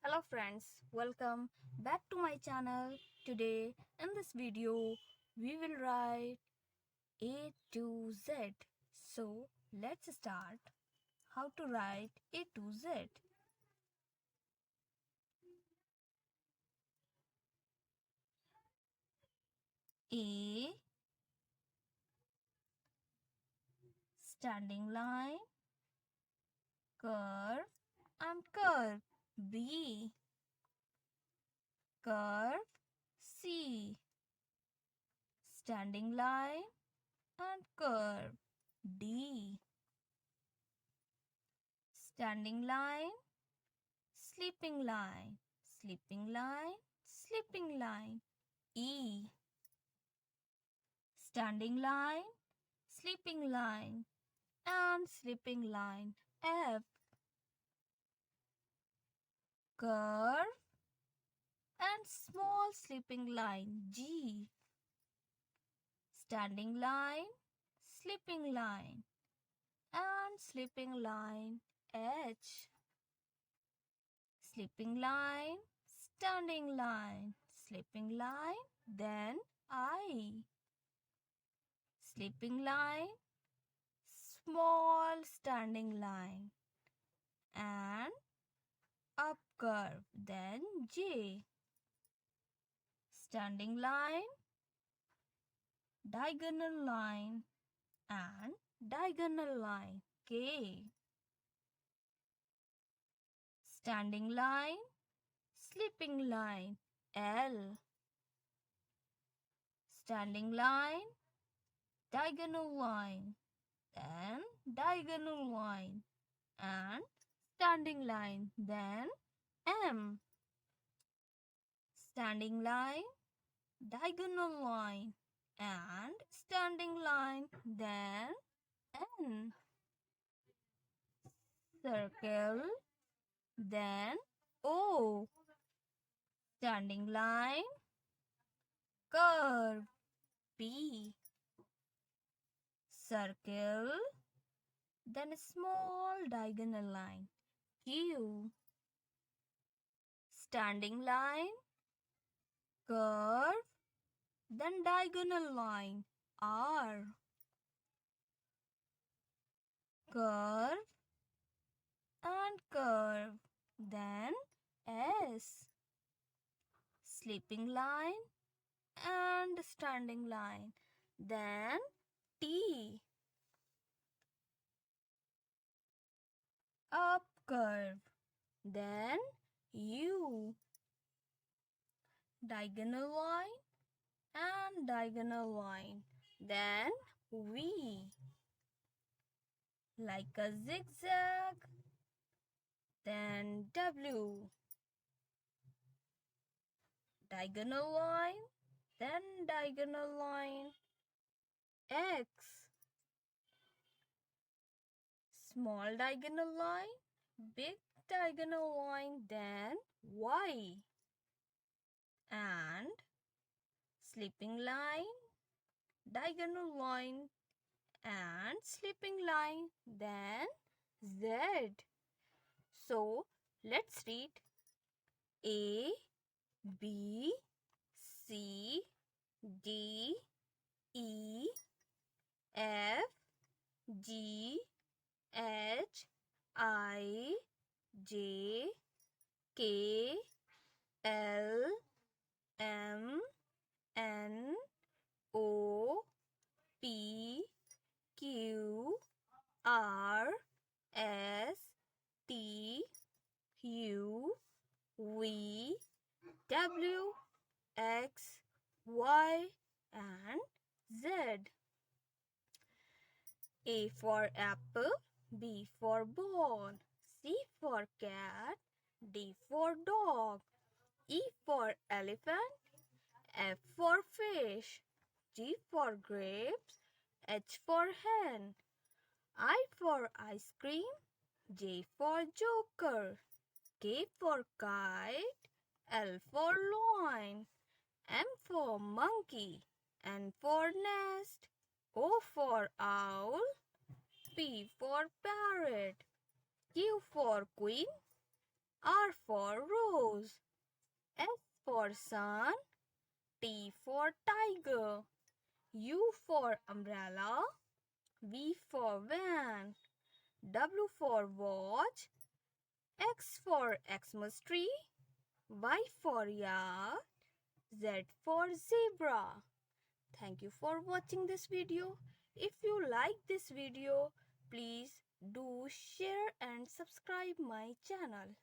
Hello friends, welcome back to my channel. Today in this video we will write A to Z. So let's start how to write A to Z. A, standing line, curve and curve. B, curve. C, standing line and curve. D, standing line, sleeping line, sleeping line, sleeping line. E, standing line, sleeping line and sleeping line. F, curve and small sleeping line. G, standing line, sleeping line and sleeping line. H, sleeping line, standing line, sleeping line, then I, sleeping line, small standing line and up curve, then J, standing line, diagonal line and diagonal line. K, standing line, sleeping line. L, standing line, diagonal line, then diagonal line and standing line, then M, standing line, diagonal line and standing line, then N, circle, then O, standing line, curve. P, circle, then a small diagonal line. Q, standing line, curve, then diagonal line. R, curve and curve, then S, sleeping line and standing line, then T, up curve, then U, diagonal line and diagonal line, then V, like a zigzag, then W, diagonal line, then diagonal line. X, small diagonal line, big diagonal line, then Y, and sleeping line, diagonal line and sleeping line, then Z. So let's read A, B, C, D, E, F, G, H, I, J, K, L, M, N, O, P, Q, R, S, T, U, V, W, X, Y, and Z. A for apple, B for ball, C for cat, D for dog, E for elephant, F for fish, G for grapes, H for hen, I for ice cream, J for joker, K for kite, L for lion, M for monkey, N for nest, O for owl, P for parrot, Q for queen, R for rose. tomatoes. S for sun, T for tiger, U for umbrella, V for van, W for watch, X for Xmas tree, Y for yard, Z for zebra. Thank you for watching this video. If you like this video, please do share and subscribe my channel.